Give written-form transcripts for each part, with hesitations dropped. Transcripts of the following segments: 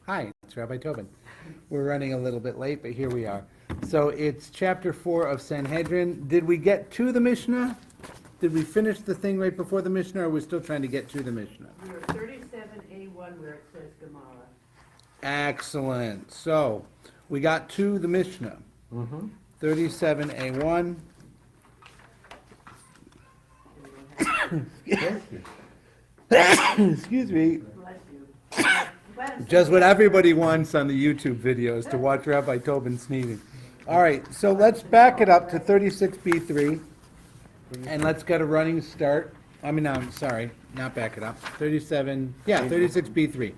Hi, it's Rabbi Tobin. We're running a little bit late, but here we are. So it's chapter 4 of Sanhedrin. Did we get to the Mishnah? Did we finish the thing right before the Mishnah, or are we still trying to get to the Mishnah? We're 37A1 where it says Gemara. Excellent. So we got to the Mishnah. 37A1. Excuse me. Bless you. Just what everybody wants on the YouTube videos, to watch Rabbi Tobin sneezing. All right, so let's back it up to 36b3, and let's get a running start. I'm sorry, not back it up. 36b3.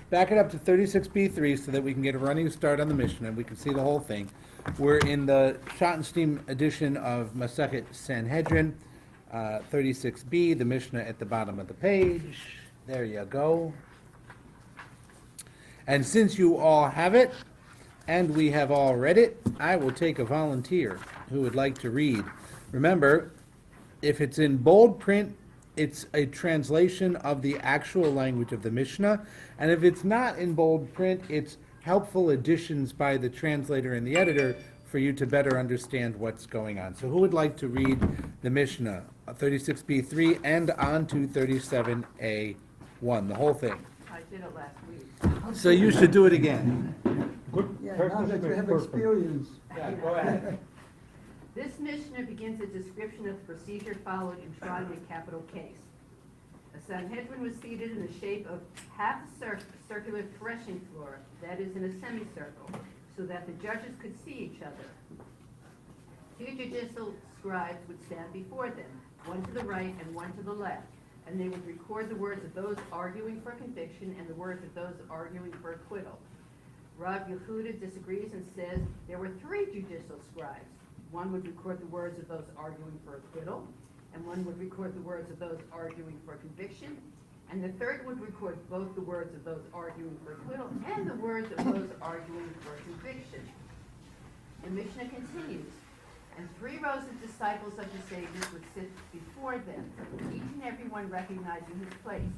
Back it up to 36b3 so that we can get a running start on the Mishnah, and we can see the whole thing. We're in the Schottenstein edition of Masechet Sanhedrin, 36b, the Mishnah at the bottom of the page. There you go. And since you all have it, and we have all read it, I will take a volunteer who would like to read. Remember, if it's in bold print, it's a translation of the actual language of the Mishnah, and if it's not in bold print, it's helpful additions by the translator and the editor for you to better understand what's going on. So who would like to read the Mishnah, 36b3 and on to 37a1, the whole thing? I did it last week. So you should do it again. Yeah, now that you have experience. Yeah, go ahead. This Mishnah begins a description of the procedure followed in trying a capital case. A Sanhedrin was seated in the shape of half a circular threshing floor, that is in a semicircle, so that the judges could see each other. Two judicial scribes would stand before them, one to the right and one to the left, and they would record the words of those arguing for conviction and the words of those arguing for acquittal. Rav Yehuda disagrees and says there were three judicial scribes. One would record the words of those arguing for acquittal, and one would record the words of those arguing for conviction, and the third would record both the words of those arguing for acquittal and the words of those arguing for conviction. The Mishnah continues, and 3 rows of disciples of the sages would sit before them, each and every one recognizing his place.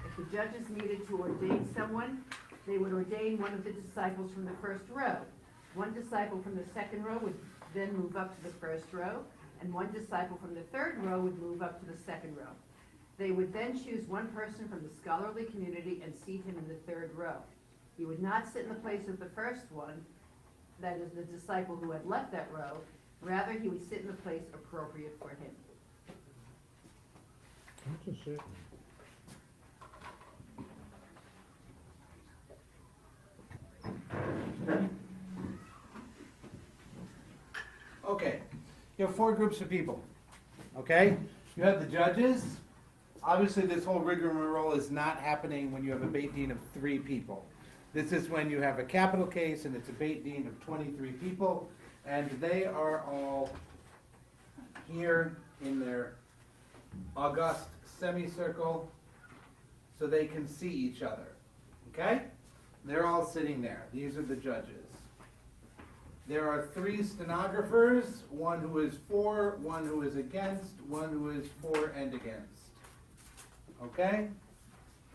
If the judges needed to ordain someone, they would ordain one of the disciples from the first row. One disciple from the second row would then move up to the first row, and one disciple from the third row would move up to the second row. They would then choose one person from the scholarly community and seat him in the third row. He would not sit in the place of the first one, that is the disciple who had left that row. Rather, he would sit in the place appropriate for him. Okay, you have 4 groups of people, okay? You have the judges. Obviously, this whole rigmarole is not happening when you have a Beit Din of 3 people. This is when you have a capital case and it's a Beit Din of 23 people, and they are all here in their august semicircle so they can see each other, okay? They're all sitting there. These are the judges. There are 3 stenographers, one who is for, one who is against, one who is for and against. Okay?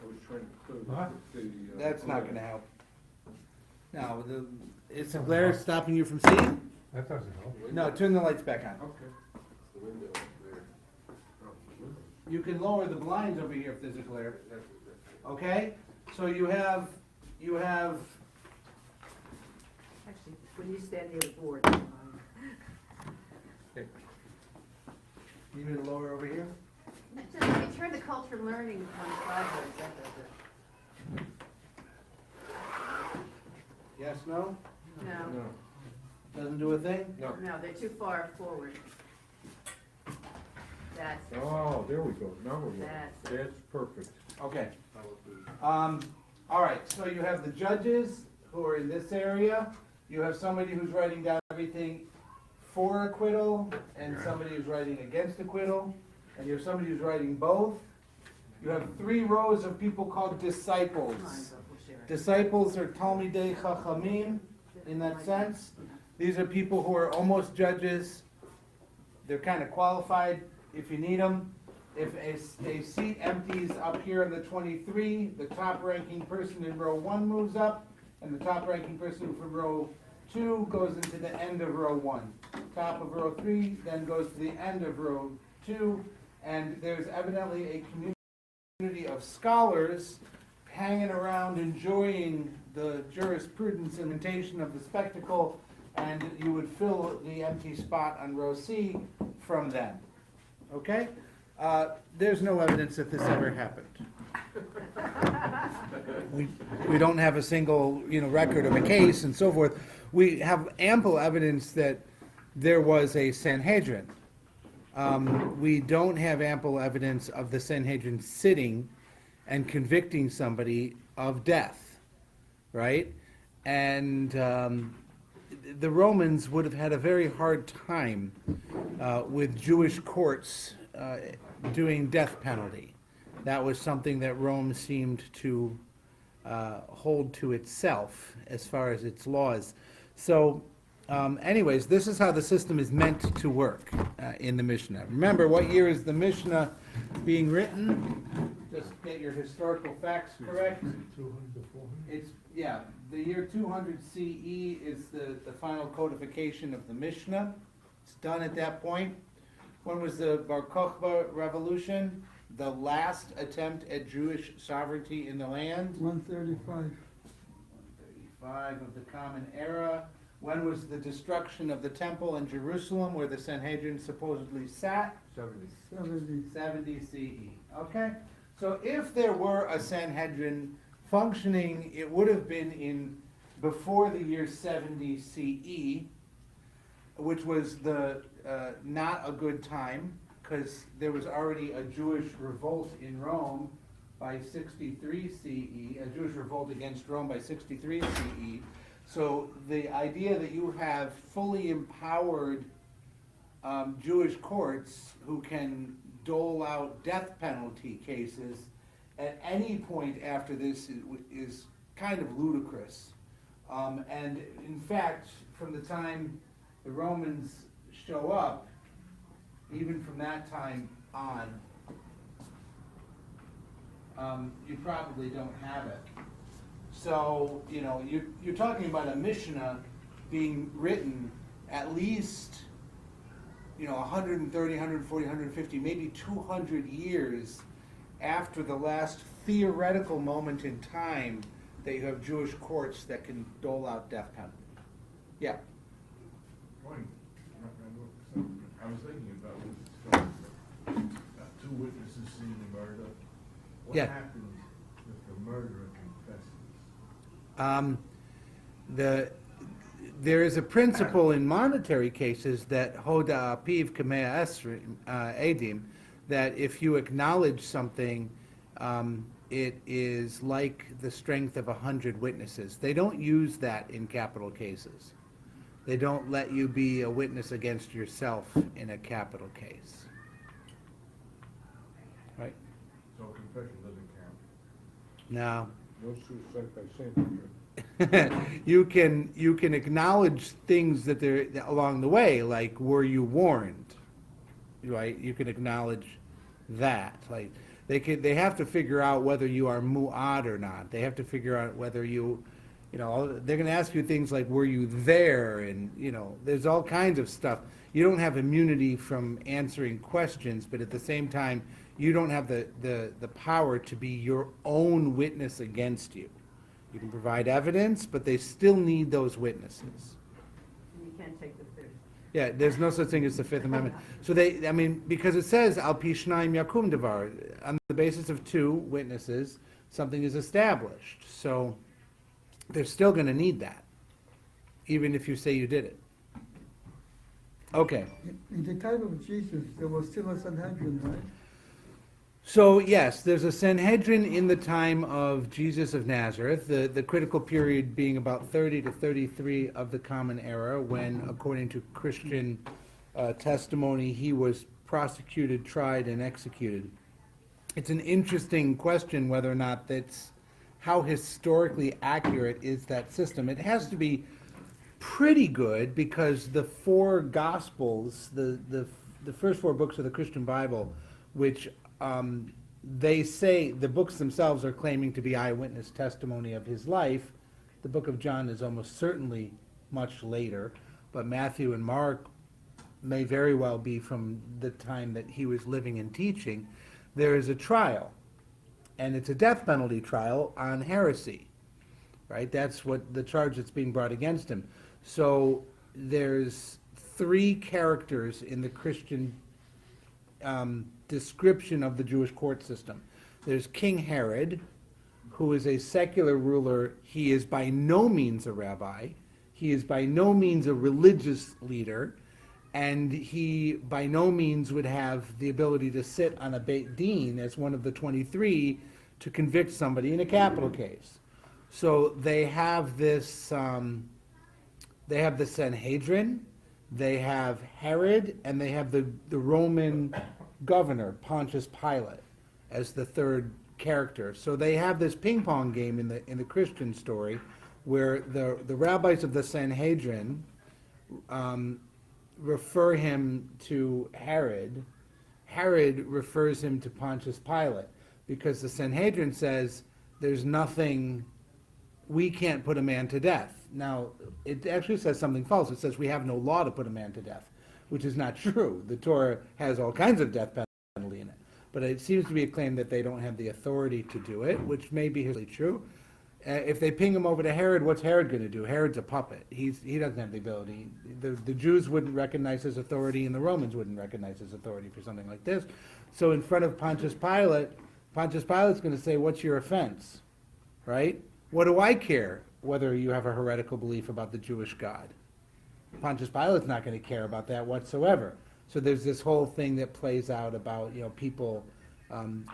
I was trying to clear the That's not going to help. No, is the glare stopping you from seeing? That doesn't help. No, turn the lights back on. Okay. The window up there. Oh, the window. You can lower the blinds over here if there's a glare. Okay? So you have, Actually, when you stand near the board. you need to lower over here? Just, you turn the culture learning on sideways, that does it. Yes, no? No, Doesn't do a thing? No. no, they're too far forward. That's, Oh, there we go. Now we're That's That's perfect. Okay. All right, so you have the judges who are in this area. You have somebody who's writing down everything for acquittal and somebody who's writing against acquittal. And you have somebody who's writing both. You have 3 rows of people called disciples. mine's up, we'll share it. Disciples are Talmidei Chachamim in that sense. These are people who are almost judges. They're kind of qualified if you need them. if a seat empties up here in the 23, the top ranking person in row 1 moves up, and the top ranking person from row 2 goes into the end of row 1. Top of row 3 then goes to the end of row 2, and there's evidently a community of scholars hanging around enjoying the jurisprudence imitation of the spectacle, and you would fill the empty spot on row C from them. Okay? There's no evidence that this ever happened. We don't have a single, record of a case and so forth. We have ample evidence that there was a Sanhedrin. We don't have ample evidence of the Sanhedrin sitting and convicting somebody of death, right? And the Romans would have had a very hard time with Jewish courts doing death penalty. That was something that Rome seemed to hold to itself as far as its laws. So anyways, this is how the system is meant to work in the Mishnah. Remember, what year is the Mishnah being written? Just get your historical facts correct. 200 to 400? It's, the year 200 CE is the final codification of the Mishnah. It's done at that point. When was the Bar Kokhba revolution? The last attempt at Jewish sovereignty in the land? 135. 135 of the Common Era. When was the destruction of the temple in Jerusalem where the Sanhedrin supposedly sat? 70 CE. Okay? So if there were a Sanhedrin functioning, it would have been before the year 70 CE, which was not a good time, because there was already a Jewish revolt in Rome by 63 CE, a Jewish revolt against Rome by 63 CE. So the idea that you have fully empowered Jewish courts who can dole out death penalty cases at any point after this is kind of ludicrous. And in fact, from the time the Romans show up, even from that time on, you probably don't have it. So, you're talking about a Mishnah being written at least, 130, 140, 150, maybe 200 years after the last theoretical moment in time that you have Jewish courts that can dole out death penalty. Yeah. Point. I was thinking about this. 2 witnesses seeing the murder. What Yeah. happens if the murderer confesses? There is a principle in monetary cases that hoda apiv kamea edim, that if you acknowledge something, it is like the strength of 100 witnesses. They don't use that in capital cases. They don't let you be a witness against yourself in a capital case. Right? So confession doesn't count. Now, No suicide by saying. you can acknowledge things that they're along the way, like were you warned, right? You can acknowledge that. Like they have to figure out whether you are mu'ad or not. They have to figure out whether they're going to ask you things like were you there, and there's all kinds of stuff. You don't have immunity from answering questions, but at the same time, you don't have the power to be your own witness against you. You can provide evidence, but they still need those witnesses. And you can't take the fifth. Yeah, there's no such thing as the Fifth Amendment. So because it says, al pi shnayim yakum davar, on the basis of 2 witnesses, something is established. So they're still going to need that, even if you say you did it. Okay. In the time of Jesus, there was still a Sanhedrin, right? So yes, there's a Sanhedrin in the time of Jesus of Nazareth, the critical period being about 30 to 33 of the Common Era, when, according to Christian testimony, he was prosecuted, tried, and executed. It's an interesting question whether or not that's how historically accurate is that system. It has to be pretty good, because the 4 Gospels, the first 4 books of the Christian Bible, which they say the books themselves are claiming to be eyewitness testimony of his life. The book of John is almost certainly much later, but Matthew and Mark may very well be from the time that he was living and teaching. There is a trial, and it's a death penalty trial on heresy, right? That's what the charge that's being brought against him. So there's three characters in the Christian description of the Jewish court system. There's King Herod, who is a secular ruler. He is by no means a rabbi. He is by no means a religious leader, and he by no means would have the ability to sit on a Beit Din as one of the 23 to convict somebody in a capital case. So they have this, they have the Sanhedrin, they have Herod, and they have the Roman governor, Pontius Pilate, as the third character. So they have this ping pong game in the Christian story, where the rabbis of the Sanhedrin refer him to Herod. Herod refers him to Pontius Pilate, because the Sanhedrin says there's nothing, we can't put a man to death. Now, it actually says something false. It says we have no law to put a man to death, which is not true. The Torah has all kinds of death penalty in it. But it seems to be a claim that they don't have the authority to do it, which may be historically true. If they ping him over to Herod, what's Herod going to do? Herod's a puppet. He doesn't have the ability. The Jews wouldn't recognize his authority, and the Romans wouldn't recognize his authority for something like this. So in front of Pontius Pilate's going to say, what's your offense? Right? What do I care whether you have a heretical belief about the Jewish God? Pontius Pilate's not going to care about that whatsoever. So there's this whole thing that plays out about, people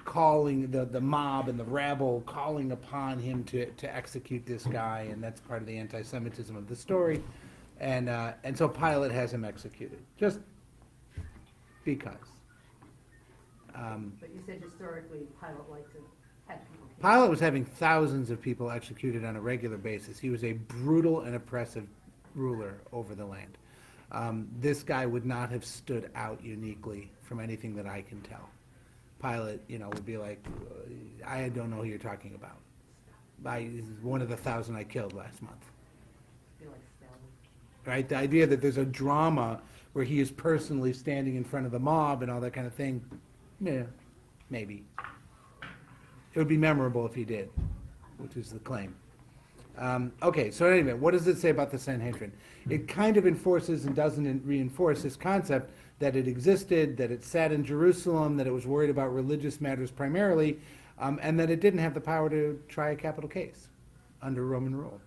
calling the mob and the rabble calling upon him to execute this guy, and that's part of the anti-Semitism of the story. And so Pilate has him executed, just because. But you said historically Pilate liked to have people killed. Pilate was having thousands of people executed on a regular basis. He was a brutal and oppressive ruler over the land. This guy would not have stood out uniquely from anything that I can tell. Pilate, would be like, I don't know who you're talking about. He's one of the 1,000 I killed last month. Be like Stalin. Right? The idea that there's a drama where he is personally standing in front of the mob and all that kind of thing, yeah, maybe. It would be memorable if he did, which is the claim. Okay, so anyway, what does it say about the Sanhedrin? It kind of enforces and doesn't reinforce this concept that it existed, that it sat in Jerusalem, that it was worried about religious matters primarily, and that it didn't have the power to try a capital case under Roman rule.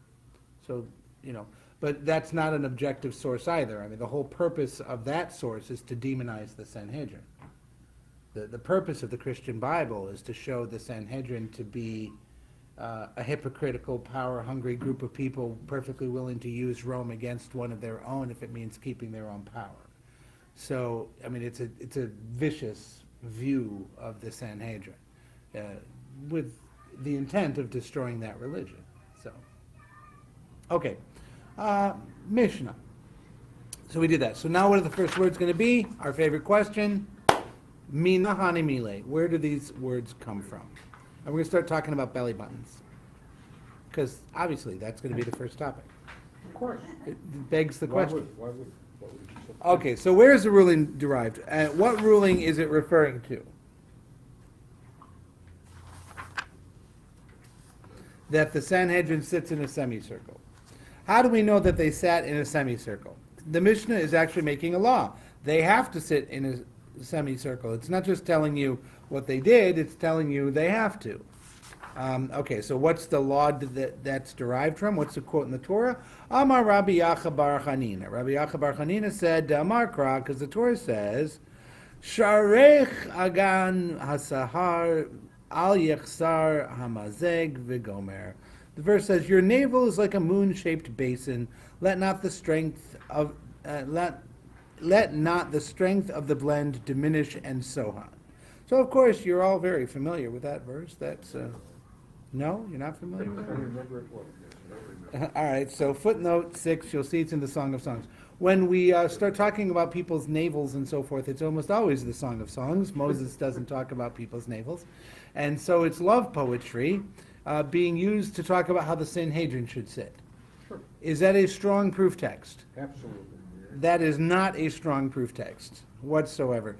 So, but that's not an objective source either. I mean, the whole purpose of that source is to demonize the Sanhedrin. The purpose of the Christian Bible is to show the Sanhedrin to be a hypocritical, power-hungry group of people perfectly willing to use Rome against one of their own if it means keeping their own power. So, I mean, it's a vicious view of the Sanhedrin with the intent of destroying that religion. So, okay, Mishnah. So we did that. So now what are the first words going to be? Our favorite question, Mina Hani Mile. Where do these words come from? And we're going to start talking about belly buttons, because obviously that's going to be the first topic. Of course. It begs the question. Why would you say? Okay, so where is the ruling derived? What ruling is it referring to? That the Sanhedrin sits in a semicircle. How do we know that they sat in a semicircle? The Mishnah is actually making a law. They have to sit in a semicircle. It's not just telling you what they did, it's telling you they have to. Okay, so what's the law that's derived from? What's the quote in the Torah? Amar Rabbi Yacha bar Chanina. Rabbi Yacha bar Chanina said, Amar Kra, because the Torah says, Sharech agan hasahar al yechsar hamazeg v'gomer. The verse says, your navel is like a moon-shaped basin. Let not the strength of let not the strength of the blend diminish, and so on. So, of course, you're all very familiar with that verse. That's no, you're not familiar with I that? don't remember it well. Yes, I don't remember. All right, so footnote 6, you'll see it's in the Song of Songs. when we start talking about people's navels and so forth, it's almost always the Song of Songs. Moses doesn't talk about people's navels. And so it's love poetry being used to talk about how the Sanhedrin should sit. Sure. Is that a strong proof text? Absolutely. That is not a strong proof text whatsoever.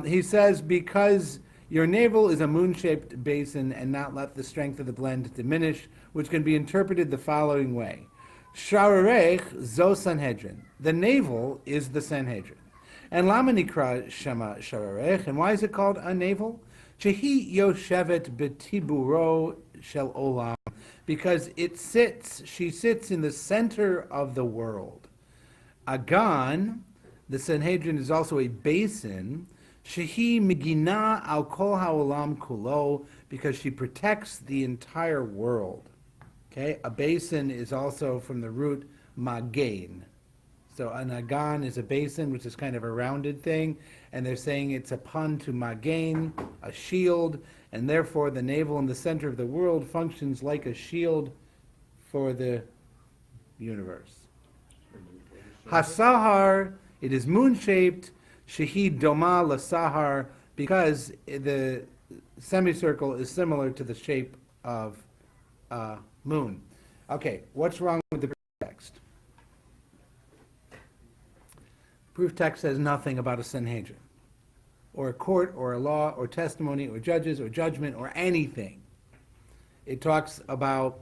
He says, because your navel is a moon-shaped basin, and not let the strength of the blend diminish, which can be interpreted the following way. Shararech zo Sanhedrin. The navel is the Sanhedrin. And lama nikra shema shararech. And why is it called a navel? Shehi yoshevet betiburo shel olam. Because she sits in the center of the world. Agan, the Sanhedrin, is also a basin. Shehi migina al kol haolam kulo, because she protects the entire world. Okay, a basin is also from the root magain. So an agan is a basin, which is kind of a rounded thing, and they're saying it's a pun to magain, a shield, and therefore the navel in the center of the world functions like a shield for the universe. Hasahar, it is moon-shaped. Shehi doma lasahar, because the semicircle is similar to the shape of moon. Okay, what's wrong with the proof text? Proof text says nothing about a Sanhedrin, or a court, or a law, or testimony, or judges, or judgment, or anything. It talks about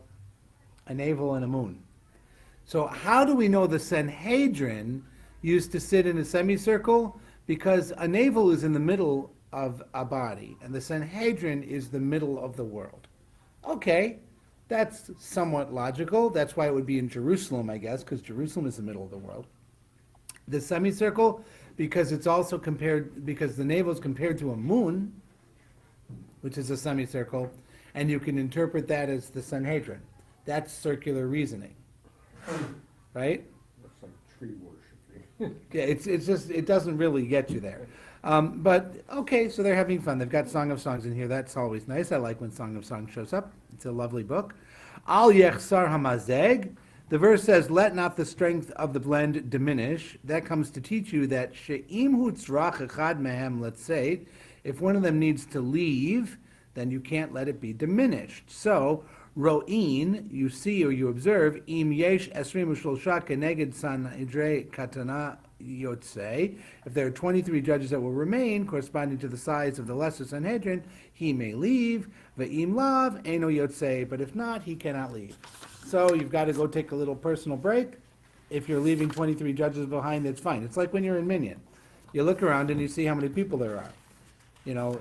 a navel and a moon. So how do we know the Sanhedrin used to sit in a semicircle? Because a navel is in the middle of a body, and the Sanhedrin is the middle of the world. Okay, that's somewhat logical. That's why it would be in Jerusalem, I guess, because Jerusalem is the middle of the world. The semicircle, because it's also because the navel is compared to a moon, which is a semicircle, and you can interpret that as the Sanhedrin. That's circular reasoning, right? Looks like tree worshiping. Yeah, it's just, it doesn't really get you there. But, okay, so they're having fun. They've got Song of Songs in here. That's always nice. I like when Song of Songs shows up. It's a lovely book. Al yechsar hamazeg. The verse says, let not the strength of the blend diminish. That comes to teach you that she'im hu tzrach echad mehem, let's say, if one of them needs to leave, then you can't let it be diminished. So, ro'in, you see or you observe, im yesh esrim u'shlosha keneged sanhedre katana yotzei. If there are 23 judges that will remain, corresponding to the size of the lesser Sanhedrin, he may leave. Ve'im lav, eno yotzei. But if not, he cannot leave. So you've got to go take a little personal break. If you're leaving 23 judges behind, that's fine. It's like when you're in Minyan. You look around and you see how many people there are. You know,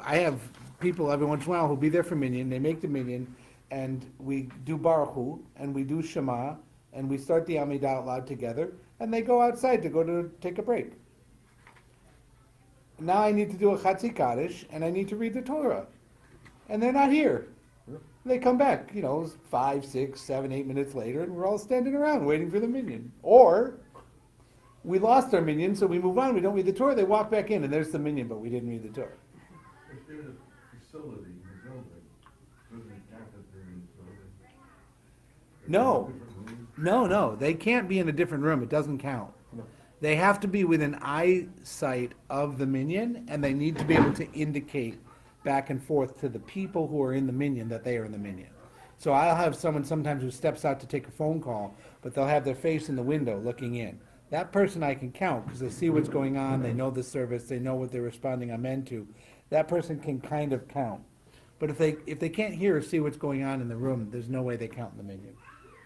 I have people every once in a while who'll be there for Minyan. They make the Minyan, and we do Baruch Hu, and we do Shema, and we start the Amidah out loud together, and they go outside to go to take a break. Now I need to do a Chatzi Kaddish, and I need to read the Torah. And they're not here. They come back, 5, 6, 7, 8 minutes later, and we're all standing around waiting for the minyan. Or, we lost our minyan, so we move on, we don't read the Torah, they walk back in, and there's the minyan, but we didn't read the Torah. If there's a facility in the building, doesn't it count that they're in the building? If No. there's a different room? No, they can't be in a different room, it doesn't count. They have to be within eyesight of the minyan, and they need to be able to indicate back and forth to the people who are in the minyan that they are in the minyan. So I'll have someone sometimes who steps out to take a phone call, but they'll have their face in the window looking in. That person I can count because they see what's going on, they know the service, they know what they're responding amen to. That person can kind of count. But if they can't hear or see what's going on in the room, there's no way they count in the minyan.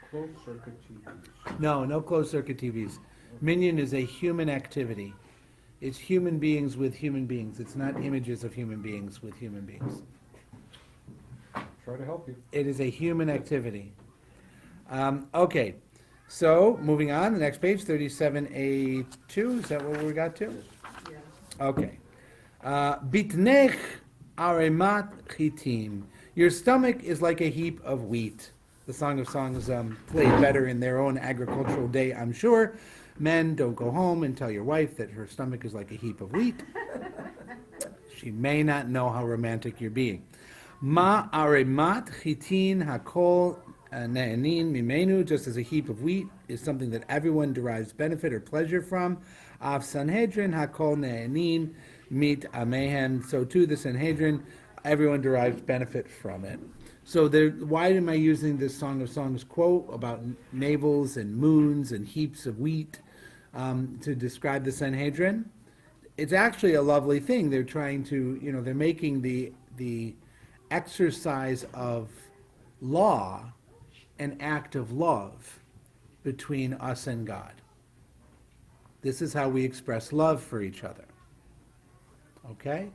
Closed circuit TVs. No closed circuit TVs. Minyan is a human activity. It's human beings with human beings. It's not images of human beings with human beings. Try to help you. It is a human activity. Okay, so moving on, the next page, 37A2, is that what we got to? Yeah. Okay. Bitnech aremat chitim. Your stomach is like a heap of wheat. The Song of Songs played better in their own agricultural day, I'm sure. Men, don't go home and tell your wife that her stomach is like a heap of wheat. She may not know how romantic you're being. Ma aremat chitin hakol ne'anin mimenu, just as a heap of wheat is something that everyone derives benefit or pleasure from. Av Sanhedrin hakol ne'anin mit amehem. So too the Sanhedrin, everyone derives benefit from it. So why am I using this Song of Songs quote about navels and moons and heaps of wheat to describe the Sanhedrin? It's actually a lovely thing. They're trying to, they're making the exercise of law an act of love between us and God. This is how we express love for each other. Okay?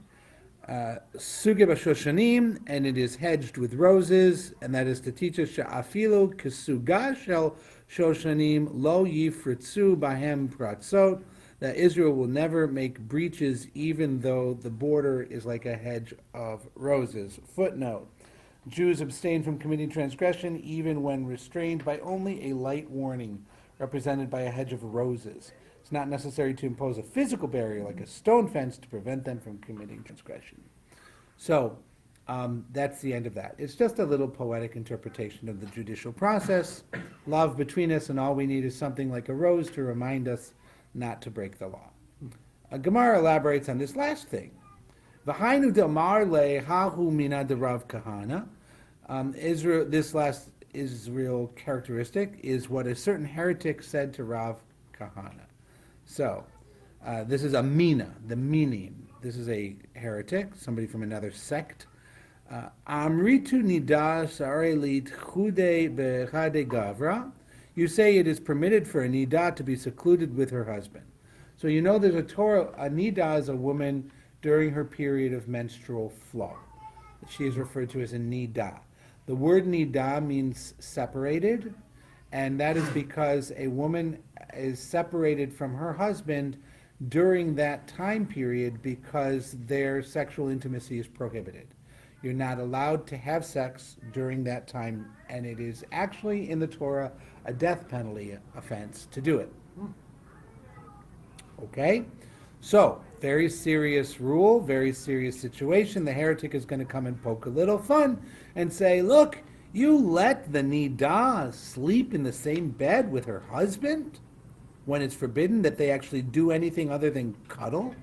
Suge b'shoshanim, and it is hedged with roses, and that is to teach us she'afilu k'suga shel shoshanim lo yifritzu bahem pratzot, that Israel will never make breaches even though the border is like a hedge of roses. Footnote: Jews abstain from committing transgression even when restrained by only a light warning, represented by a hedge of roses. It's not necessary to impose a physical barrier like a stone fence to prevent them from committing transgression. So that's the end of that. It's just a little poetic interpretation of the judicial process. Love between us, and all we need is something like a rose to remind us not to break the law. Gemara elaborates on this last thing. V'hainu damar lehahu mina de Rav Kahana. Israel, this last Israel characteristic is what a certain heretic said to Rav Kahana. So, this is a mina, the minim. This is a heretic, somebody from another sect. Amritu nida sarelit chude bechade gavra. You say it is permitted for a nida to be secluded with her husband. So there's a Torah, a nida is a woman during her period of menstrual flow. She is referred to as a nida. The word nida means separated, and that is because a woman is separated from her husband during that time period because their sexual intimacy is prohibited. You're not allowed to have sex during that time, and it is actually in the Torah a death penalty offense to do it. Okay? So, very serious rule, very serious situation. The heretic is going to come and poke a little fun and say, look, you let the nidah sleep in the same bed with her husband when it's forbidden that they actually do anything other than cuddle?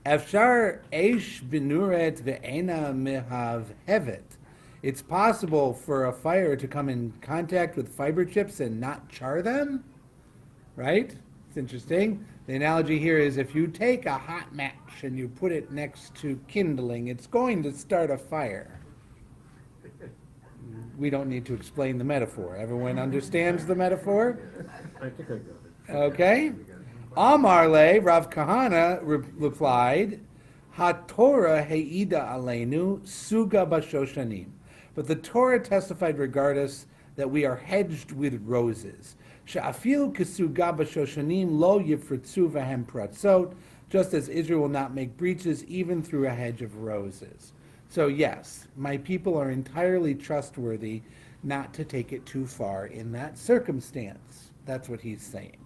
Efshar eish binuret ve'ena mehav hevet. It's possible for a fire to come in contact with fiber chips and not char them, right? It's interesting. The analogy here is if you take a hot match and you put it next to kindling, it's going to start a fire. We don't need to explain the metaphor. Everyone understands the metaphor? I think I got it. Okay. Amarle, Rav Kahana replied, HaTorah he'ida aleinu suga b'shoshanim. But the Torah testified regarding us that we are hedged with roses. She'afil k'suga b'shoshanim lo yifritzu v'hem pratzot, just as Israel will not make breaches even through a hedge of roses. So yes, my people are entirely trustworthy not to take it too far in that circumstance. That's what he's saying.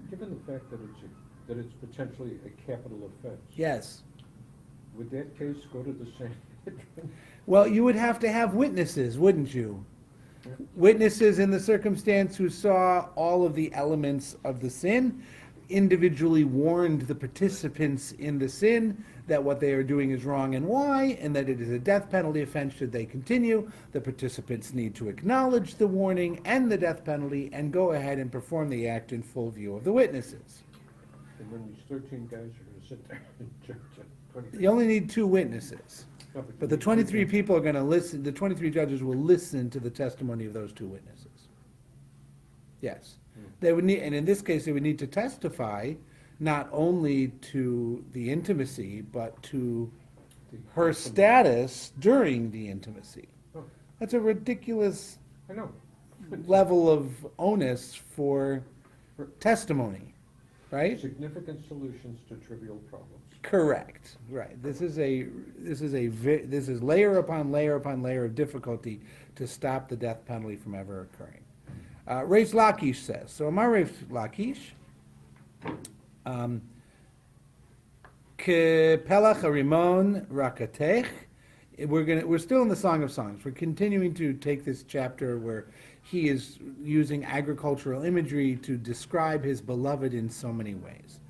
Given the fact that it's potentially a capital offense. Yes. Would that case go to the same? Well, you would have to have witnesses, wouldn't you? Witnesses in the circumstance who saw all of the elements of the sin, individually warned the participants in the sin that what they are doing is wrong and why, and that it is a death penalty offense should they continue. The participants need to acknowledge the warning and the death penalty and go ahead and perform the act in full view of the witnesses. And then these 13 guys are going to sit there and judge it. You only need 2 witnesses. But the 23 people are going to listen, the 23 judges will listen to the testimony of those 2 witnesses. Yes. They would need, and in this case, they would need to testify not only to the intimacy, but to her status during the intimacy. That's a ridiculous I know. level of onus for testimony, right? Significant solutions to trivial problems. Correct. Right. This is layer upon layer upon layer of difficulty to stop the death penalty from ever occurring. Reish Lakish says, so Amar Reish Lakish, Kepelach harimon rakatech, we're still in the Song of Songs. We're continuing to take this chapter where he is using agricultural imagery to describe his beloved in so many ways.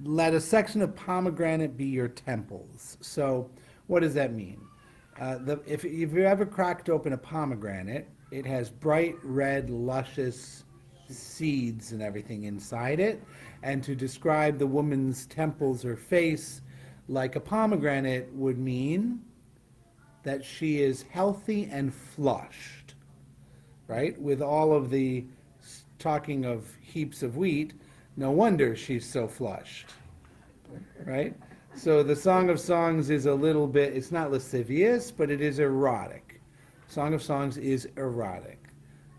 Let a section of pomegranate be your temples. So what does that mean? If you've ever cracked open a pomegranate, it has bright red, luscious seeds and everything inside it. And to describe the woman's temples or face like a pomegranate would mean that she is healthy and flushed, right? With all of the talking of heaps of wheat, no wonder she's so flushed, right? So the Song of Songs is a little bit, it's not lascivious, but it is erotic. Song of Songs is erotic,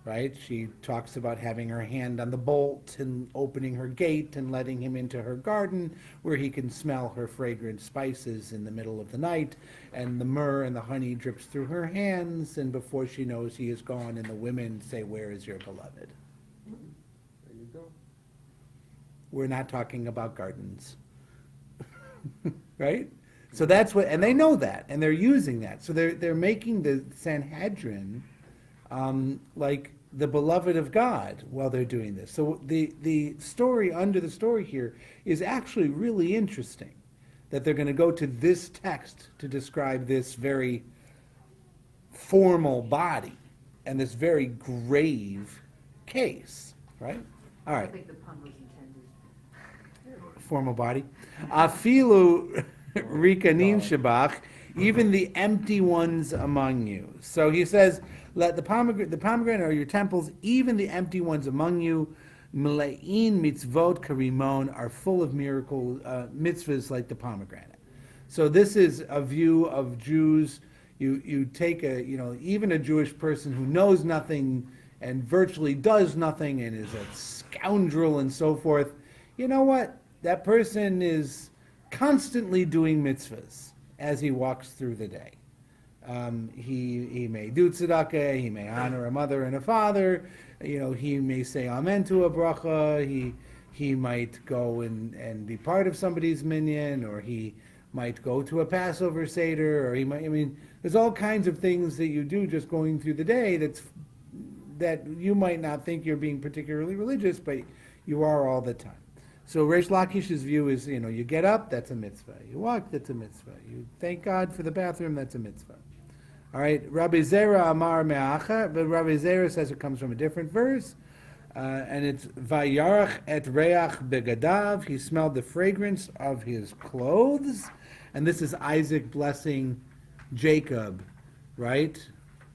right? She talks about having her hand on the bolt and opening her gate and letting him into her garden where he can smell her fragrant spices in the middle of the night, and the myrrh and the honey drips through her hands, and before she knows he is gone, and the women say, "Where is your beloved?" There you go. We're not talking about gardens. Right? So that's what, and they know that, and they're using that. So they're making the Sanhedrin like the beloved of God while they're doing this. So the story under the story here is actually really interesting, that they're going to go to this text to describe this very formal body and this very grave case, right? All I right. think the pun was intended. Formal body. Afilu rikanin shabach, even the empty ones among you. So he says, let the pomegranate are your temples, even the empty ones among you. Mle'in mitzvot karimon, are full of miracle mitzvahs like the pomegranate. So this is a view of Jews. You take even a Jewish person who knows nothing and virtually does nothing and is a scoundrel and so forth. You know what? That person is constantly doing mitzvahs as he walks through the day. He may do tzedakah, he may honor a mother and a father, he may say amen to a bracha, he might go and be part of somebody's minyan, or he might go to a Passover Seder, or there's all kinds of things that you do just going through the day that you might not think you're being particularly religious, but you are all the time. So Reish Lakish's view is, you get up, that's a mitzvah. You walk, that's a mitzvah. You thank God for the bathroom, that's a mitzvah. All right, Rabbi Zera Amar Me'acha, but Rabbi Zera says it comes from a different verse, and it's Vayarach et reach begadav. He smelled the fragrance of his clothes, and this is Isaac blessing Jacob, right?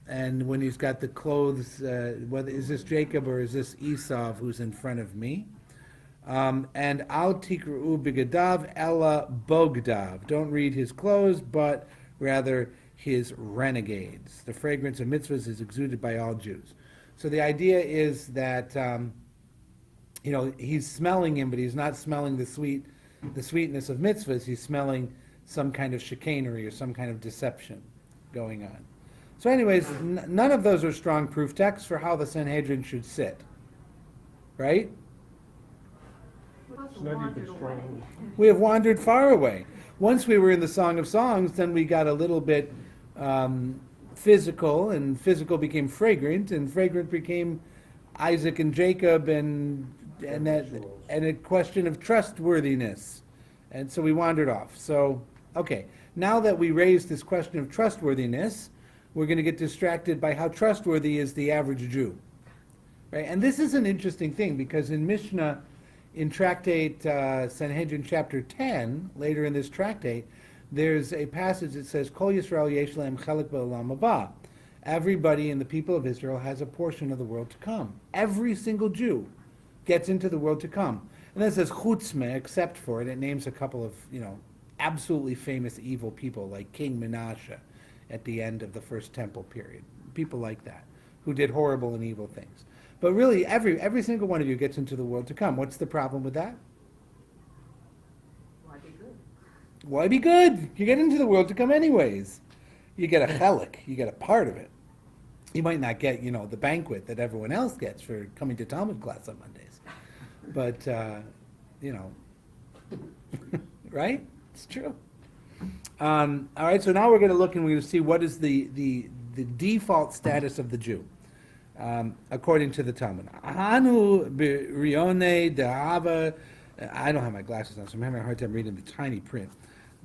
And when he's got the clothes, whether is this Jacob or is this Esau who's in front of me? And al tikru bigadav ella bogdav. Don't read his clothes, but rather his renegades. The fragrance of mitzvahs is exuded by all Jews. So the idea is that he's smelling him, but he's not smelling the sweetness of mitzvahs. He's smelling some kind of chicanery or some kind of deception going on. So, anyways, none of those are strong proof texts for how the Sanhedrin should sit, right? It's not even strong. We have wandered far away. Once we were in the Song of Songs, then we got a little bit physical, and physical became fragrant, and fragrant became Isaac and Jacob, and a question of trustworthiness. And so we wandered off. So, okay, now that we raised this question of trustworthiness, we're going to get distracted by how trustworthy is the average Jew. Right? And this is an interesting thing, because in Mishnah, in Tractate Sanhedrin chapter 10, later in this tractate, there's a passage that says, Kol Yisrael yesh lahem chelik ba'olam haba. Everybody in the people of Israel has a portion of the world to come. Every single Jew gets into the world to come. And then it says, chutzme, except for it. It names a couple of, absolutely famous evil people, like King Menashe at the end of the First Temple period. People like that, who did horrible and evil things. But really, every single one of you gets into the world to come. What's the problem with that? Why be good? Why be good? You get into the world to come anyways. You get a chelik, you get a part of it. You might not get, the banquet that everyone else gets for coming to Talmud class on Mondays. But, right? It's true. All right, so now we're going to look and we're going to see what is the default status of the Jew, according to the Talmud. Hanu b'rione dehava. I don't have my glasses on, so I'm having a hard time reading the tiny print.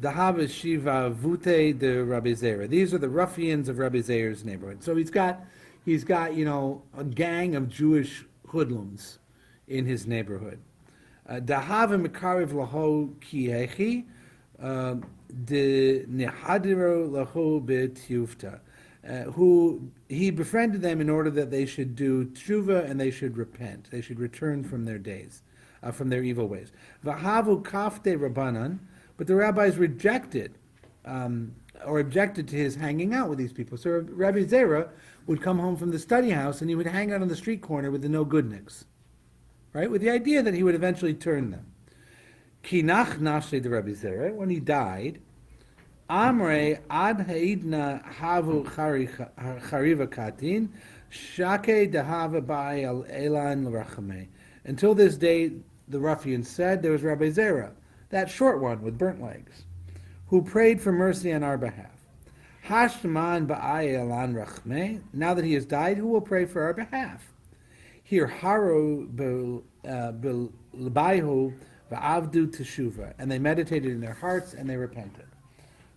Dehava shiva vute de Rabbi Zera. These are the ruffians of Rabbi Zera's neighborhood. So he's got a gang of Jewish hoodlums in his neighborhood. Dahava mekariv laho kiechi de nehadiro laho betyufta. Who he befriended them in order that they should do tshuva and they should repent. They should return from their days, from their evil ways. Vahavu kafte rabbanan, but the rabbis rejected or objected to his hanging out with these people. So Rabbi Zera would come home from the study house and he would hang out on the street corner with the no-goodniks, right? With the idea that he would eventually turn them. Kinach nafshe de Rabbi Zera, when he died, Amre ad haidna havu chariva katin, shake dehava ba'al elan l'rachame. Until this day, the ruffians said, there was Rabbi Zera, that short one with burnt legs, who prayed for mercy on our behalf. Hashman ba'ay elan rachme. Now that he has died, who will pray for our behalf? Here haru b'lbaihu va'avdu teshuva, and they meditated in their hearts and they repented.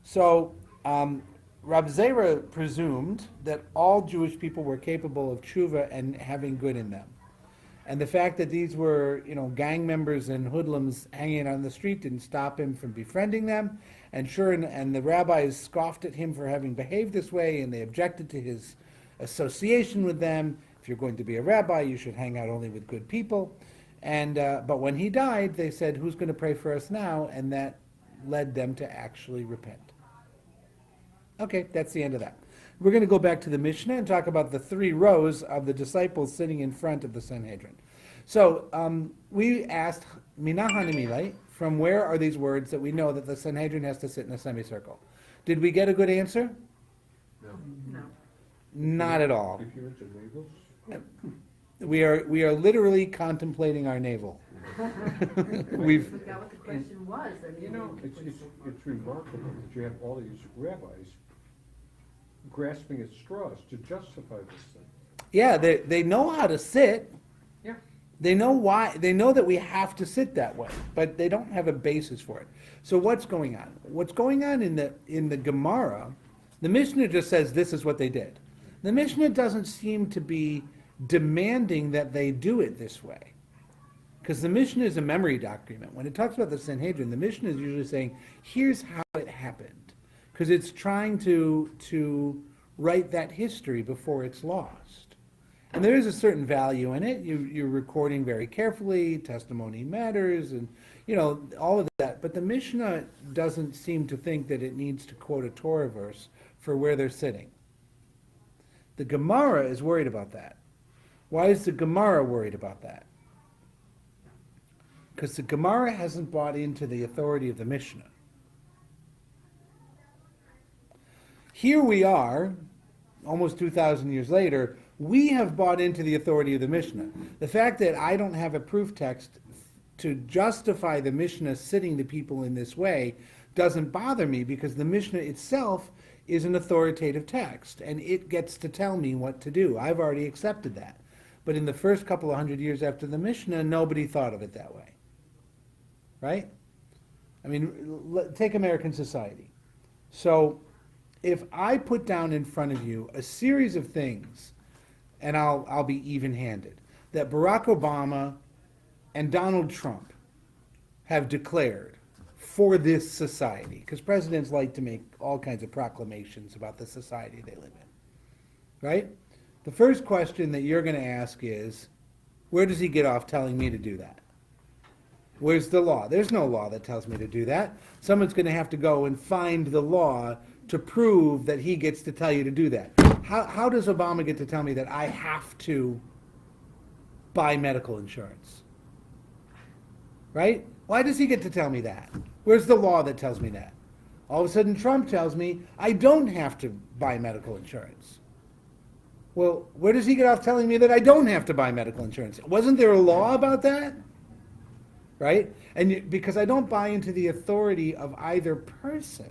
So Rabbi Zera presumed that all Jewish people were capable of tshuva and having good in them. And the fact that these were, gang members and hoodlums hanging on the street didn't stop him from befriending them. And the rabbis scoffed at him for having behaved this way, and they objected to his association with them. If you're going to be a rabbi, you should hang out only with good people. But when he died, they said, who's going to pray for us now? And that led them to actually repent. Okay, that's the end of that. We're going to go back to the Mishnah and talk about the 3 rows of the disciples sitting in front of the Sanhedrin. So we asked, Minahanimile, from where are these words that we know that the Sanhedrin has to sit in a semicircle? Did we get a good answer? No. No. Not at all. If you're into navels, We are literally contemplating our navel. I We've forgot what the question was. I mean, it's remarkable that you have all these rabbis grasping at straws to justify this thing. Yeah, they know how to sit. Yeah. They know why. They know that we have to sit that way, but they don't have a basis for it. So what's going on? What's going on in the Gemara? The Mishnah just says this is what they did. The Mishnah doesn't seem to be demanding that they do it this way, because the Mishnah is a memory document. When it talks about the Sanhedrin, the Mishnah is usually saying, "Here's how it happened," because it's trying to write that history before it's lost. And there is a certain value in it. You're recording very carefully. Testimony matters, and all of that. But the Mishnah doesn't seem to think that it needs to quote a Torah verse for where they're sitting. The Gemara is worried about that. Why is the Gemara worried about that? Because the Gemara hasn't bought into the authority of the Mishnah. Here we are, almost 2,000 years later, we have bought into the authority of the Mishnah. The fact that I don't have a proof text to justify the Mishnah sitting the people in this way doesn't bother me, because the Mishnah itself is an authoritative text, and it gets to tell me what to do. I've already accepted that. But in the first couple of hundred years after the Mishnah, nobody thought of it that way. Right? I mean, take American society. So if I put down in front of you a series of things, and I'll be even-handed, that Barack Obama and Donald Trump have declared for this society, because presidents like to make all kinds of proclamations about the society they live in, right? The first question that you're going to ask is, where does he get off telling me to do that? Where's the law? There's no law that tells me to do that. Someone's going to have to go and find the law to prove that he gets to tell you to do that. How does Obama get to tell me that I have to buy medical insurance? Right? Why does he get to tell me that? Where's the law that tells me that? All of a sudden Trump tells me I don't have to buy medical insurance. Well, where does he get off telling me that I don't have to buy medical insurance? Wasn't there a law about that? Right? And because I don't buy into the authority of either person.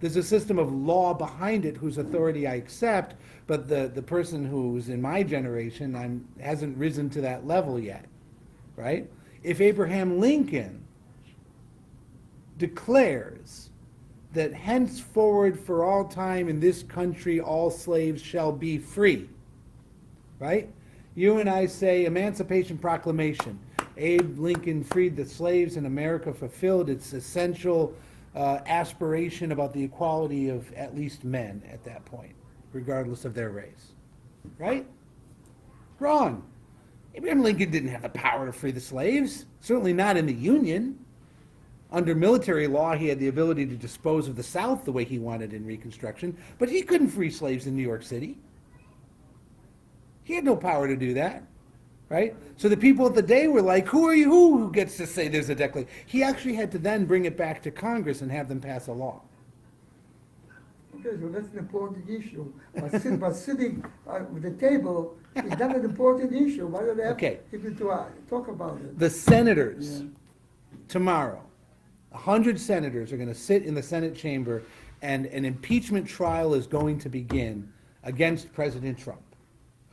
There's a system of law behind it whose authority I accept, but the person who's in my generation hasn't risen to that level yet, right? If Abraham Lincoln declares that henceforward for all time in this country all slaves shall be free, right? You and I say Emancipation Proclamation. Abe Lincoln freed the slaves and America fulfilled its essential aspiration about the equality of at least men at that point, regardless of their race. Right? Wrong. Abraham Lincoln didn't have the power to free the slaves, certainly not in the Union. Under military law, he had the ability to dispose of the South the way he wanted in Reconstruction, but he couldn't free slaves in New York City. He had no power to do that, right? So the people of the day were like, who are you? Who gets to say there's a declaration? He actually had to then bring it back to Congress and have them pass a law. Okay, so that's an important issue. But sitting with the table is not an important issue. Why don't they have Okay. people to talk about it? The senators, Yeah. tomorrow, 100 senators are going to sit in the Senate chamber, and an impeachment trial is going to begin against President Trump.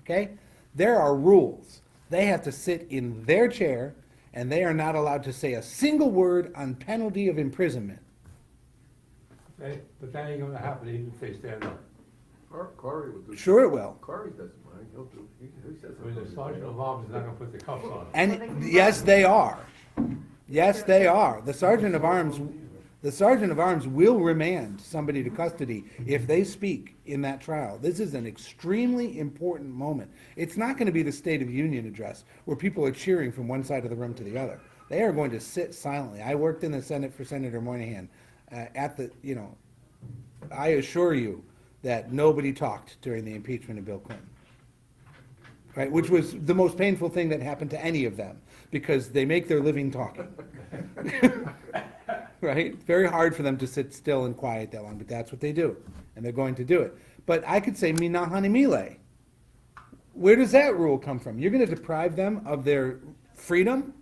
Okay? There are rules. They have to sit in their chair, and they are not allowed to say a single word on penalty of imprisonment. Okay, but that ain't gonna happen even if they stand up. Corey would do. Sure it will. Corey doesn't mind, he'll do, he says. I mean, the sergeant of arms is not gonna put the cuffs on. And yes, they are. Yes, they are. The sergeant of arms will remand somebody to custody if they speak in that trial. This is an extremely important moment. It's not going to be the State of Union address where people are cheering from one side of the room to the other. They are going to sit silently. I worked in the Senate for Senator Moynihan. I assure you that nobody talked during the impeachment of Bill Clinton. Right, which was the most painful thing that happened to any of them, because they make their living talking. Right? Very hard for them to sit still and quiet that long, but that's what they do, and they're going to do it. But I could say mina hanimile. Where does that rule come from? You're going to deprive them of their freedom?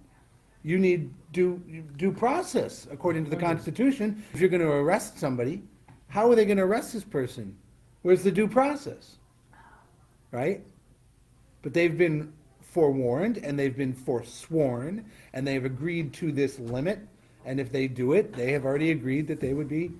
You need due process, according to the Constitution. If you're going to arrest somebody, how are they going to arrest this person? Where's the due process? Right? But they've been forewarned, and they've been forsworn, and they've agreed to this limit, and if they do it, they have already agreed that they would be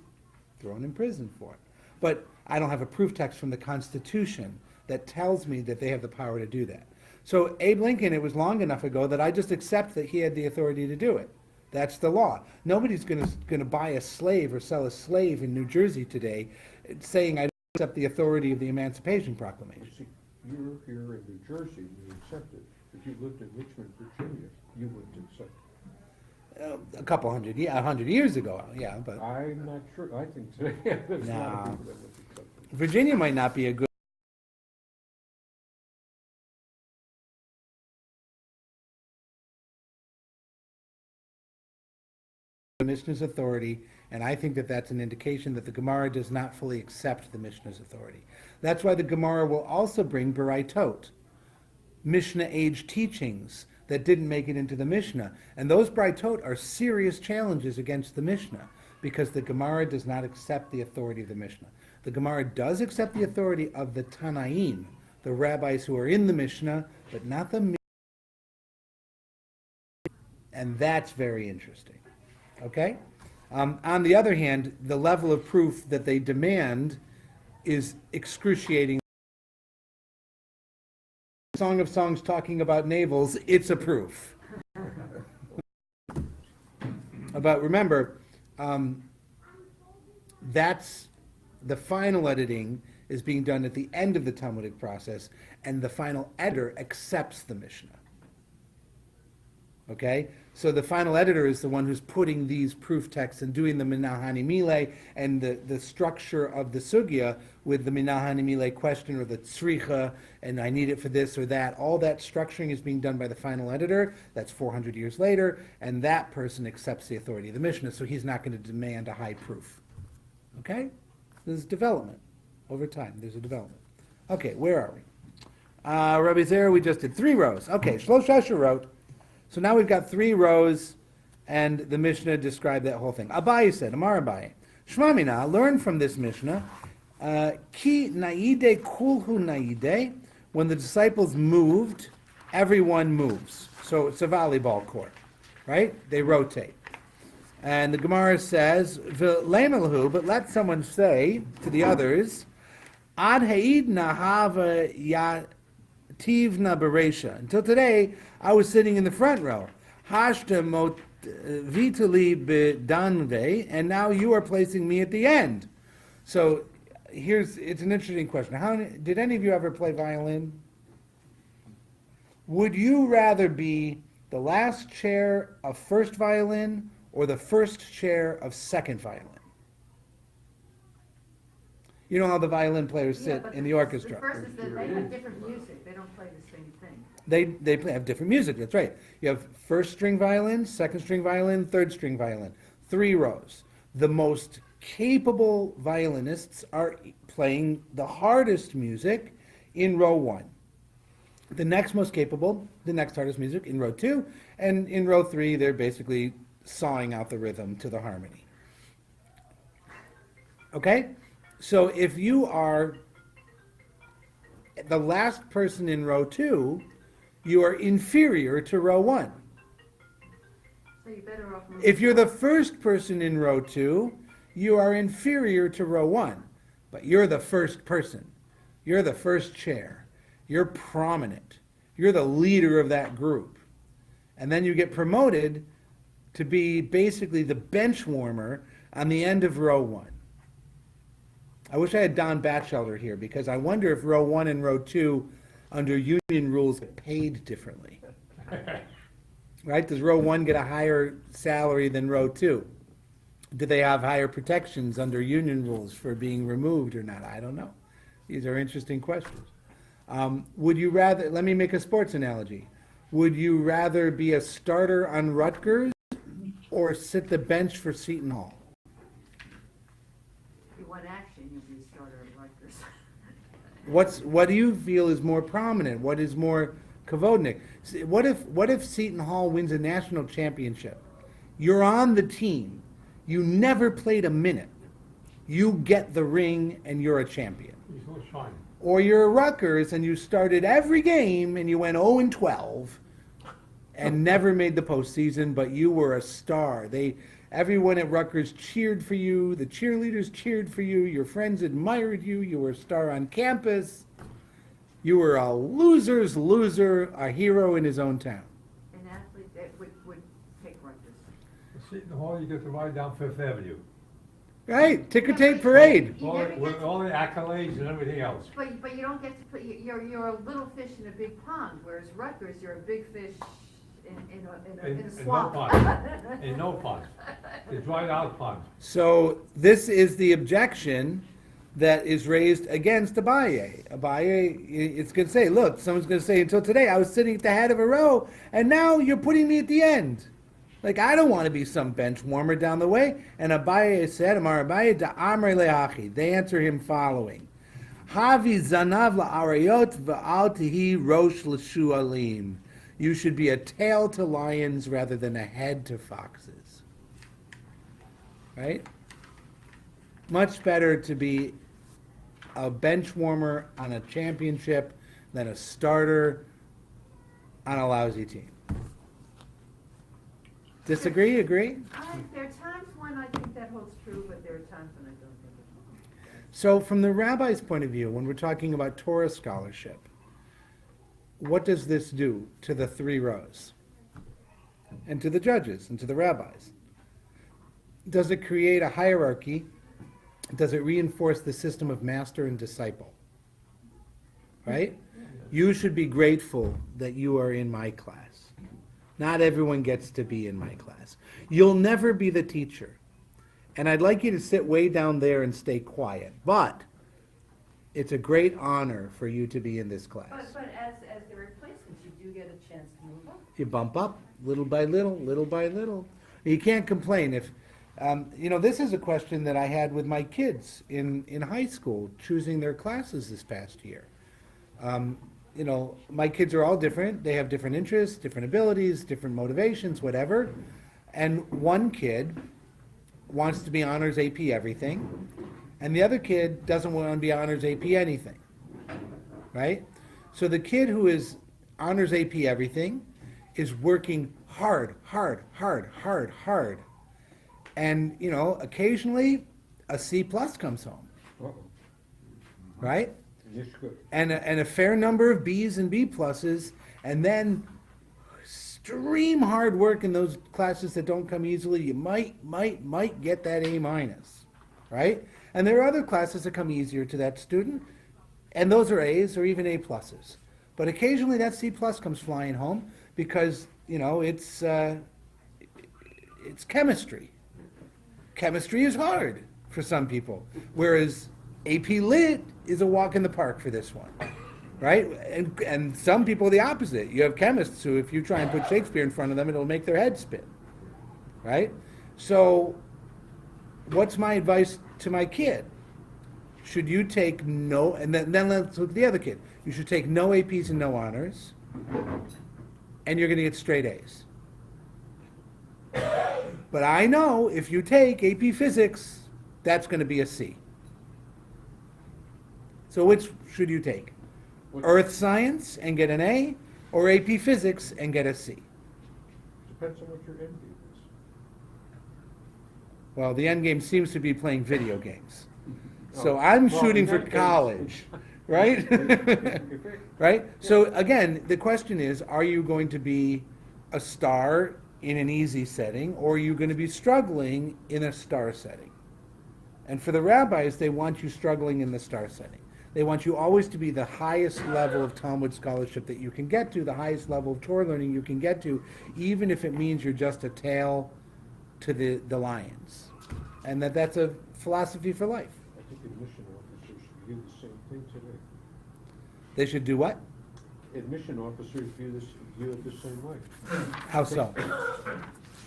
thrown in prison for it. But I don't have a proof text from the Constitution that tells me that they have the power to do that. So Abe Lincoln, it was long enough ago that I just accept that he had the authority to do it. That's the law. Nobody's going to buy a slave or sell a slave in New Jersey today saying I don't accept the authority of the Emancipation Proclamation. See, you're here in New Jersey, you accept it. If you lived in Richmond, Virginia, you wouldn't accept it. A couple hundred, 100 years ago, yeah, but I'm not sure, I think today, there's a lot of No. people that would accept it. Virginia might not be a good the Mishnah's authority, and I think that that's an indication that the Gemara does not fully accept the Mishnah's authority. That's why the Gemara will also bring Baraitot, Mishnah-age teachings that didn't make it into the Mishnah. And those Baraitot are serious challenges against the Mishnah, because the Gemara does not accept the authority of the Mishnah. The Gemara does accept the authority of the Tanaim, the rabbis who are in the Mishnah, but not the Mishnah. And that's very interesting. Okay? On the other hand, the level of proof that they demand is excruciating. Song of Songs talking about navels, it's a proof. But remember, that's the final editing is being done at the end of the Talmudic process, and the final editor accepts the Mishnah. Okay? So the final editor is the one who's putting these proof texts and doing the minahani mile and the structure of the sugya with the minahani mile question or the tzricha, and I need it for this or that. All that structuring is being done by the final editor. That's 400 years later, and that person accepts the authority of the Mishnah, so he's not going to demand a high proof. Okay? There's development. Over time, there's a development. Okay, where are we? Rabbi Zera, we just did 3 rows. Okay, Shlosh wrote. So now we've got 3 rows, and the Mishnah described that whole thing. Abaye said, Amar Abaye, Shmamina, learn from this Mishnah, ki naide kulhu naide, when the disciples moved, everyone moves. So it's a volleyball court, right? They rotate. And the Gemara says, "V'leimelhu," but let someone say to the others, "Ad ha'idna hava yativna beresha." Until today, I was sitting in the front row. Hashta mot vitali bedanve, and now you are placing me at the end. So it's an interesting question. Did any of you ever play violin? Would you rather be the last chair of first violin or the first chair of second violin? You know how the violin players Yeah, sit but in the orchestra. The first is that they have different music, they don't play the same thing. Have different music, that's right. You have first string violin, second string violin, third string violin, 3 rows. The most capable violinists are playing the hardest music in row 1. The next most capable, the next hardest music in row 2, and in row 3 they're basically sawing out the rhythm to the harmony. Okay? So if you are the last person in row 2, you are inferior to row 1. So you're better off moving. If you're the first person in row 2, you are inferior to row 1. But you're the first person. You're the first chair. You're prominent. You're the leader of that group. And then you get promoted to be basically the bench warmer on the end of row 1. I wish I had Don Batchelder here, because I wonder if row 1 and row 2 under union rules get paid differently. Right? Does row 1 get a higher salary than row 2? Do they have higher protections under union rules for being removed or not? I don't know. These are interesting questions. Would you rather, let me make a sports analogy. Would you rather be a starter on Rutgers or sit the bench for Seton Hall? If you want action, you'll be a starter at Rutgers. What do you feel is more prominent? What is more kavodnik? What if Seton Hall wins a national championship? You're on the team. You never played a minute. You get the ring and you're a champion. He's so shiny. Or you're a Rutgers and you started every game and you went 0-12 and never made the postseason, but you were a star. Everyone at Rutgers cheered for you. The cheerleaders cheered for you. Your friends admired you. You were a star on campus. You were a loser's loser, a hero in his own town. An athlete that would take Rutgers. At Seton Hall, you get to ride down Fifth Avenue. Right, ticker tape parade. You All never the- With get- all the accolades and everything else. But you don't get to put, you're a little fish in a big pond, whereas Rutgers, you're a big fish in a In no swamp. pond. In no pond. It's dried out pond. So this is the objection that is raised against Abaye. Abaye, it's going to say, look, someone's going to say, until today I was sitting at the head of a row, and now you're putting me at the end. Like, I don't want to be some bench warmer down the way. And Abaye said, Amar Abaye da Amre lehachi. They answer him following. Havi zanav la'arayot v'al tihi rosh l'shualim. You should be a tail to lions rather than a head to foxes. Right? Much better to be a bench warmer on a championship than a starter on a lousy team. Disagree? Agree? There are times when I think that holds true, but there are times when I don't think it holds. So from the rabbi's point of view, when we're talking about Torah scholarship, what does this do to the 3 rows? And to the judges and to the rabbis? Does it create a hierarchy? Does it reinforce the system of master and disciple? Right? You should be grateful that you are in my class. Not everyone gets to be in my class. You'll never be the teacher. And I'd like you to sit way down there and stay quiet. But it's a great honor for you to be in this class. But as the replacements, you do get a chance to move up. You bump up little by little, little by little. You can't complain if, this is a question that I had with my kids in high school, choosing their classes this past year. My kids are all different. They have different interests, different abilities, different motivations, whatever. And one kid wants to be honors AP everything, and the other kid doesn't want to be honors AP anything, right? So the kid who is honors AP everything is working hard, and occasionally a C plus comes home, Uh-oh. right? And it's good. And a fair number of B's and B pluses, and then extreme hard work in those classes that don't come easily. You might get that A minus, right? And there are other classes that come easier to that student, and those are A's or even A pluses. But occasionally that C plus comes flying home because it's chemistry. Chemistry is hard for some people, whereas AP Lit is a walk in the park for this one, right? And some people are the opposite. You have chemists who, if you try and put Shakespeare in front of them, it'll make their head spin, right? So what's my advice to my kid? Should you take no, and then let's look at the other kid. You should take no APs and no honors, and you're going to get straight A's. But I know if you take AP Physics, that's going to be a C. So which should you take? Earth Science and get an A, or AP Physics and get a C? Depends on what your end game is. Well, the end game seems to be playing video games. So I'm Well, shooting in for that case- college, right? Right? So again, the question is, are you going to be a star in an easy setting, or are you going to be struggling in a star setting? And for the rabbis, they want you struggling in the star setting. They want you always to be the highest level of Talmud scholarship that you can get to, the highest level of Torah learning you can get to, even if it means you're just a tail to the lions. And that's a philosophy for life. I think admission officers view the same thing today. They should do what? Admission officers view it the same way. How so?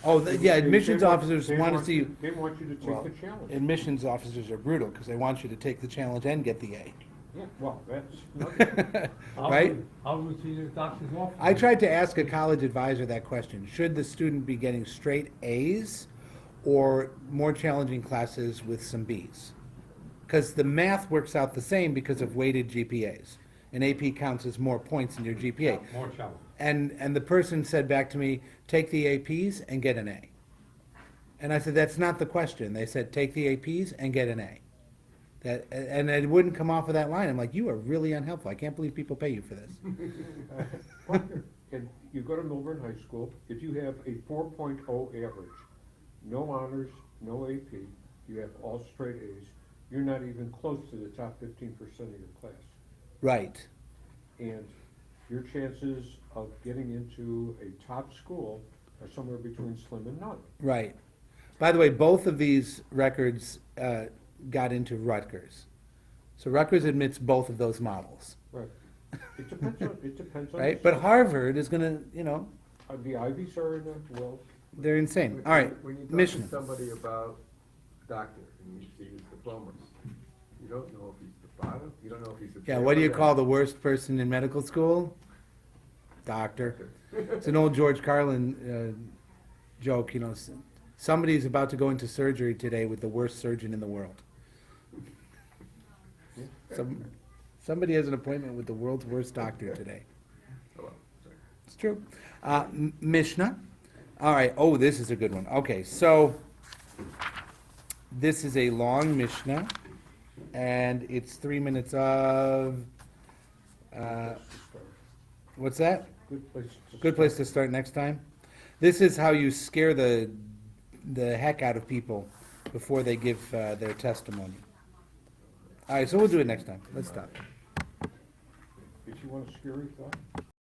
Oh, yeah, admissions They officers want to see you. They want you to take Well, the challenge. admissions officers are brutal because they want you to take the challenge and get the A. Yeah, well, that's nothing. Right? How would see the doctor's office? I tried to ask a college advisor that question. Should the student be getting straight A's or more challenging classes with some B's? Because the math works out the same because of weighted GPAs. An AP counts as more points in your GPA. More challenge. And the person said back to me, take the APs and get an A. And I said, that's not the question. They said, take the APs and get an A. And it wouldn't come off of that line. I'm like, you are really unhelpful. I can't believe people pay you for this. Partner, and you go to Milburn High School, if you have a 4.0 average, no honors, no AP, you have all straight A's, you're not even close to the top 15% of your class. Right. And your chances of getting into a top school are somewhere between slim and none. Right. By the way, both of these records got into Rutgers. So Rutgers admits both of those models. Right. It depends on. Right? the But school. Harvard is going to, The Ivies are in a, well, they're insane. All right, When you talk Mishnah. to somebody about doctor and you see his diplomas, you don't know if he's the bottom, you don't know if he's the. Yeah, what do you call the worst person in medical school? Doctor. It's an old George Carlin joke, somebody's about to go into surgery today with the worst surgeon in the world. Somebody has an appointment with the world's worst doctor today. Oh, well, sorry. It's true. Mishnah. All right. Oh, this is a good one. Okay, so this is a long Mishnah, and it's 3 minutes of, what's that? good place to. Good place to start next time. This is how you scare the heck out of people before they give their testimony. All right, so we'll do it next time. Let's stop. If you want a scary thought,